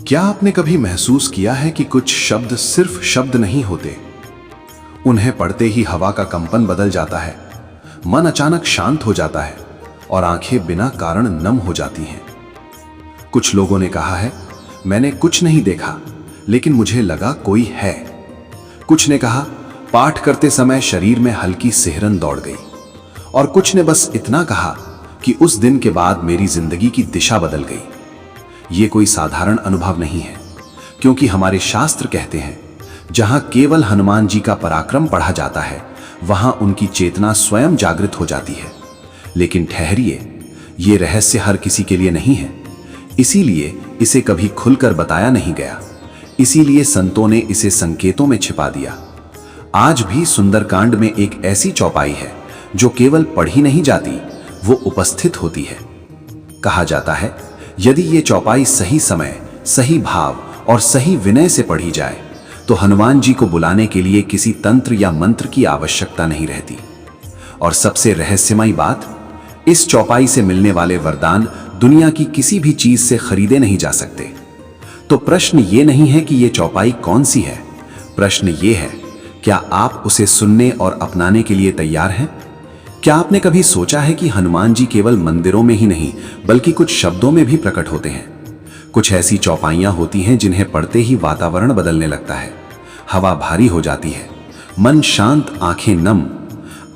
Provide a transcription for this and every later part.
क्या आपने कभी महसूस किया है कि कुछ शब्द सिर्फ शब्द नहीं होते, उन्हें पढ़ते ही हवा का कंपन बदल जाता है, मन अचानक शांत हो जाता है और आंखें बिना कारण नम हो जाती हैं। कुछ लोगों ने कहा है, मैंने कुछ नहीं देखा लेकिन मुझे लगा कोई है। कुछ ने कहा, पाठ करते समय शरीर में हल्की सिहरन दौड़ गई। और कुछ ने बस इतना कहा कि उस दिन के बाद मेरी जिंदगी की दिशा बदल गई। ये कोई साधारण अनुभव नहीं है, क्योंकि हमारे शास्त्र कहते हैं, जहां केवल हनुमान जी का पराक्रम पढ़ा जाता है, वहां उनकी चेतना स्वयं जागृत हो जाती है। लेकिन ठहरिए, ये रहस्य हर किसी के लिए नहीं है, इसीलिए इसे कभी खुलकर बताया नहीं गया। इसीलिए संतों ने इसे संकेतों में छिपा दिया। आज भी सुंदरकांड में एक ऐसी चौपाई है जो केवल पढ़ी नहीं जाती, वो उपस्थित होती है। कहा जाता है, यदि ये चौपाई सही समय, सही भाव और सही विनय से पढ़ी जाए तो हनुमान जी को बुलाने के लिए किसी तंत्र या मंत्र की आवश्यकता नहीं रहती। और सबसे रहस्यमयी बात, इस चौपाई से मिलने वाले वरदान दुनिया की किसी भी चीज से खरीदे नहीं जा सकते। तो प्रश्न ये नहीं है कि ये चौपाई कौन सी है, प्रश्न ये है, क्या आप उसे सुनने और अपनाने के लिए तैयार हैं? क्या आपने कभी सोचा है कि हनुमान जी केवल मंदिरों में ही नहीं बल्कि कुछ शब्दों में भी प्रकट होते हैं? कुछ ऐसी चौपाइयां होती हैं जिन्हें पढ़ते ही वातावरण बदलने लगता है, हवा भारी हो जाती है, मन शांत, आंखें नम।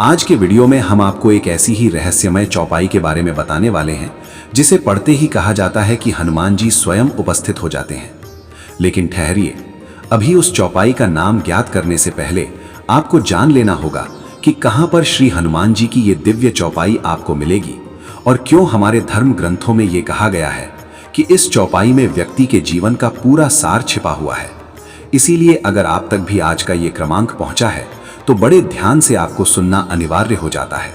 आज के वीडियो में हम आपको एक ऐसी ही रहस्यमय चौपाई के बारे में बताने वाले हैं जिसे पढ़ते ही कहा जाता है कि हनुमान जी स्वयं उपस्थित हो जाते हैं। लेकिन ठहरिए, अभी उस चौपाई का नाम ज्ञात करने से पहले आपको जान लेना होगा कि कहां पर श्री हनुमान जी की ये दिव्य चौपाई आपको मिलेगी और क्यों हमारे धर्म ग्रंथों में ये कहा गया है कि इस चौपाई में व्यक्ति के जीवन का पूरा सार छिपा हुआ है। इसीलिए अगर आप तक भी आज का ये क्रमांक पहुंचा है तो बड़े ध्यान से आपको सुनना अनिवार्य हो जाता है,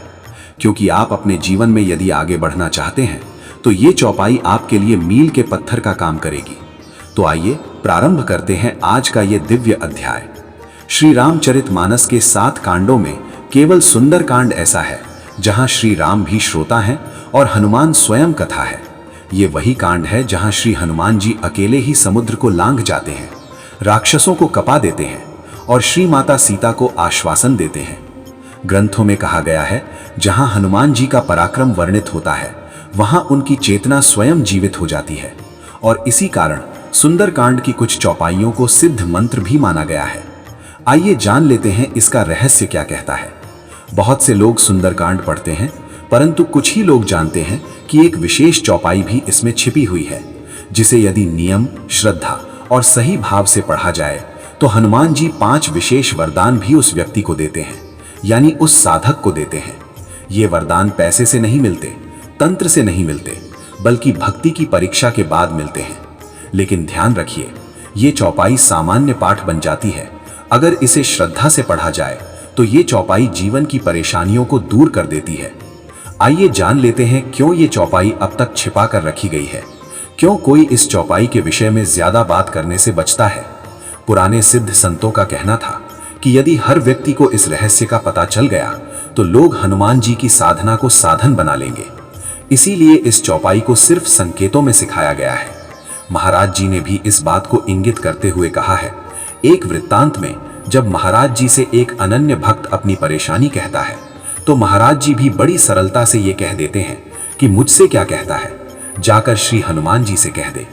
क्योंकि आप अपने जीवन में यदि आगे बढ़ना चाहते हैं तो ये चौपाई आपके लिए मील के पत्थर का काम करेगी। तो आइए प्रारंभ करते हैं आज का ये दिव्य अध्याय। श्री रामचरितमानस के 7 कांडों में केवल सुंदरकांड ऐसा है जहां श्री राम भी श्रोता हैं और हनुमान स्वयं कथा है। ये वही कांड है जहां श्री हनुमान जी अकेले ही समुद्र को लांघ जाते हैं, राक्षसों को कपा देते हैं और श्री माता सीता को आश्वासन देते हैं। ग्रंथों में कहा गया है, जहां हनुमान जी का पराक्रम वर्णित होता है वहां उनकी चेतना स्वयं जीवित हो जाती है। और इसी कारण सुंदरकांड की कुछ चौपाइयों को सिद्ध मंत्र भी माना गया है। आइए जान लेते हैं इसका रहस्य क्या कहता है। बहुत से लोग सुंदरकांड पढ़ते हैं, परंतु कुछ ही लोग जानते हैं कि एक विशेष चौपाई भी इसमें छिपी हुई है, जिसे यदि नियम, श्रद्धा और सही भाव से पढ़ा जाए तो हनुमान जी 5 विशेष वरदान भी उस व्यक्ति को देते हैं, यानी उस साधक को देते हैं। ये वरदान पैसे से नहीं मिलते, तंत्र से नहीं मिलते, बल्कि भक्ति की परीक्षा के बाद मिलते हैं। लेकिन ध्यान रखिए, ये चौपाई सामान्य पाठ बन जाती है। अगर इसे श्रद्धा से पढ़ा जाए तो ये चौपाई जीवन की परेशानियों को दूर कर देती है। आइए जान लेते हैं क्यों ये चौपाई अब तक छिपा कर रखी गई है, क्यों कोई इस चौपाई के विषय में ज्यादा बात करने से बचता है। पुराने सिद्ध संतों का कहना था कि यदि हर व्यक्ति को इस रहस्य का पता चल गया तो लोग हनुमान जी की साधना को साधन बना लेंगे। इसीलिए इस चौपाई को सिर्फ संकेतों में सिखाया गया है। महाराज जी ने भी इस बात को इंगित करते हुए कहा है। एक वृत्तांत में जब महाराज जी से एक अनन्य भक्त अपनी परेशानी कहता है तो महाराज जी भी बड़ी सरलता से ये कह देते हैं कि मुझसे क्या कहता है, जाकर श्री हनुमान जी से कह दे,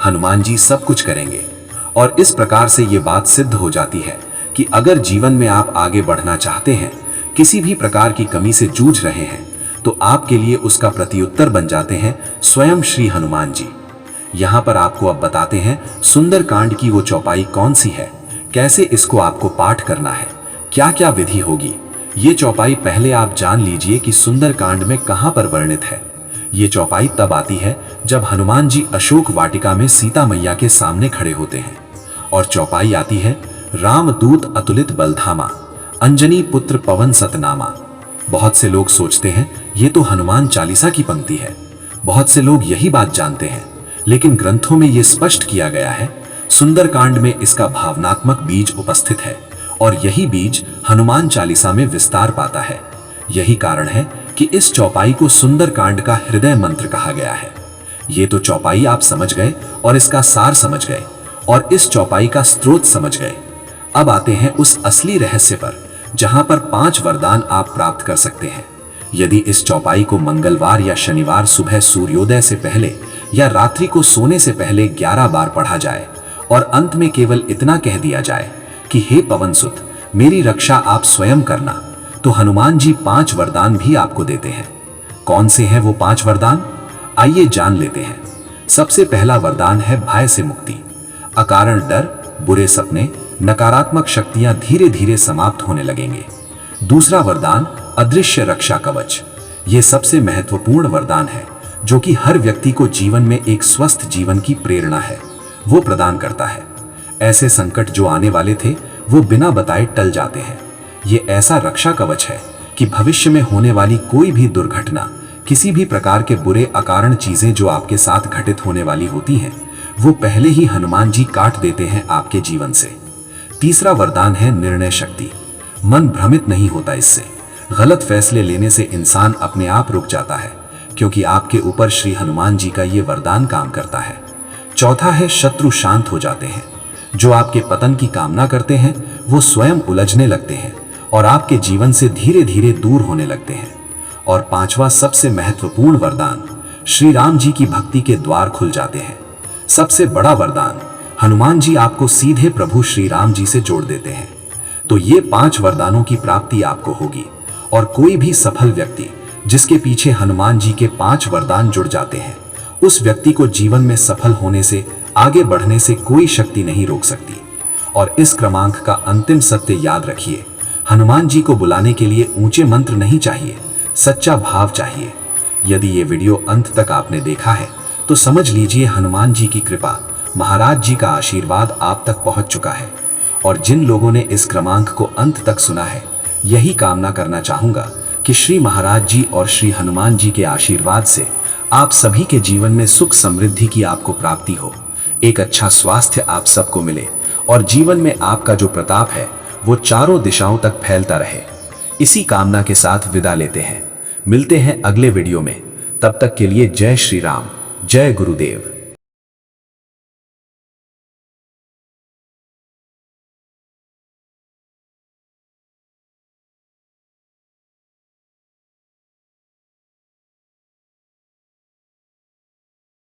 हनुमान जी सब कुछ करेंगे। और इस प्रकार से ये बात सिद्ध हो जाती है कि अगर जीवन में आप आगे बढ़ना चाहते हैं, किसी भी प्रकार की कमी से जूझ रहे हैं, तो आपके लिए उसका प्रत्युत्तर बन जाते हैं स्वयं श्री हनुमान जी। यहां पर आपको अब बताते हैं सुंदरकांड की वो चौपाई कौन सी है, कैसे इसको आपको पाठ करना है, क्या क्या विधि होगी। ये चौपाई पहले आप जान लीजिए कि सुंदरकांड में कहां पर वर्णित है। ये चौपाई तब आती है जब हनुमान जी अशोक वाटिका में सीता मैया के सामने खड़े होते हैं। और चौपाई आती है, राम दूत अतुलित बलधामा, अंजनी पुत्र पवन सतनामा। बहुत से लोग सोचते हैं ये तो हनुमान चालीसा की पंक्ति है। बहुत से लोग यही बात जानते हैं, लेकिन ग्रंथों में यह स्पष्ट किया गया है, सुंदरकांड में इसका भावनात्मक बीज उपस्थित है और यही बीज हनुमान चालीसा में विस्तार पाता है। यही कारण है कि इस चौपाई को सुंदरकांड का हृदय मंत्र कहा गया है। ये तो चौपाई आप समझ गए और इसका सार समझ गए और इस चौपाई का स्रोत समझ गए। अब आते हैं उस असली रहस्य पर, जहां पर 5 वरदान आप प्राप्त कर सकते हैं। यदि इस चौपाई को मंगलवार या शनिवार सुबह सूर्योदय से पहले या रात्रि को सोने से पहले 11 बार पढ़ा जाए और अंत में केवल इतना कह दिया जाए कि हे पवनसुत, मेरी रक्षा आप स्वयं करना, तो हनुमान जी 5 वरदान भी आपको देते हैं। कौन से हैं वो 5 वरदान? आइए जान लेते हैं। सबसे पहला वरदान है भय से मुक्ति। अकारण डर, बुरे सपने, नकारात्मक शक्तियां धीरे धीरे समाप्त होने लगेंगे। दूसरा वरदान अदृश्य रक्षा कवच। यह सबसे महत्वपूर्ण वरदान है जो कि हर व्यक्ति को जीवन में एक स्वस्थ जीवन की प्रेरणा है वो प्रदान करता है। ऐसे संकट जो आने वाले थे वो बिना बताए टल जाते हैं। ये ऐसा रक्षा कवच है कि भविष्य में होने वाली कोई भी दुर्घटना, किसी भी प्रकार के बुरे अकारण चीजें जो आपके साथ घटित होने वाली होती हैं, वो पहले ही हनुमान जी काट देते हैं आपके जीवन से। तीसरा वरदान है निर्णय शक्ति। मन भ्रमित नहीं होता इससे। गलत फैसले लेने से इंसान अपने आप रुक जाता है, क्योंकि आपके ऊपर श्री हनुमान जी का ये वरदान काम करता है। चौथा है शत्रु शांत हो जाते हैं। जो आपके पतन की कामना करते हैं वो स्वयं उलझने लगते हैं और आपके जीवन से धीरे धीरे दूर होने लगते हैं। और पांचवा सबसे महत्वपूर्ण वरदान, श्री राम जी की भक्ति के द्वार खुल जाते हैं। सबसे बड़ा वरदान, हनुमान जी आपको सीधे प्रभु श्री राम जी से जोड़ देते हैं। तो ये 5 वरदानों की प्राप्ति आपको होगी और कोई भी सफल व्यक्ति जिसके पीछे हनुमान जी के 5 वरदान जुड़ जाते हैं, उस व्यक्ति को जीवन में सफल होने से, आगे बढ़ने से कोई शक्ति नहीं रोक सकती। और इस क्रमांक का अंतिम सत्य याद रखिए, हनुमान जी को बुलाने के लिए ऊंचे मंत्र नहीं चाहिए, सच्चा भाव चाहिए। यदि ये वीडियो अंत तक आपने देखा है तो समझ लीजिए हनुमान जी की कृपा, महाराज जी का आशीर्वाद आप तक पहुंच चुका है। और जिन लोगों ने इस क्रमांक को अंत तक सुना है, यही कामना करना चाहूंगा कि श्री महाराज जी और श्री हनुमान जी के आशीर्वाद से आप सभी के जीवन में सुख समृद्धि की आपको प्राप्ति हो, एक अच्छा स्वास्थ्य आप सबको मिले और जीवन में आपका जो प्रताप है वो चारों दिशाओं तक फैलता रहे। इसी कामना के साथ विदा लेते हैं। मिलते हैं अगले वीडियो में। तब तक के लिए जय श्री राम, जय गुरुदेव।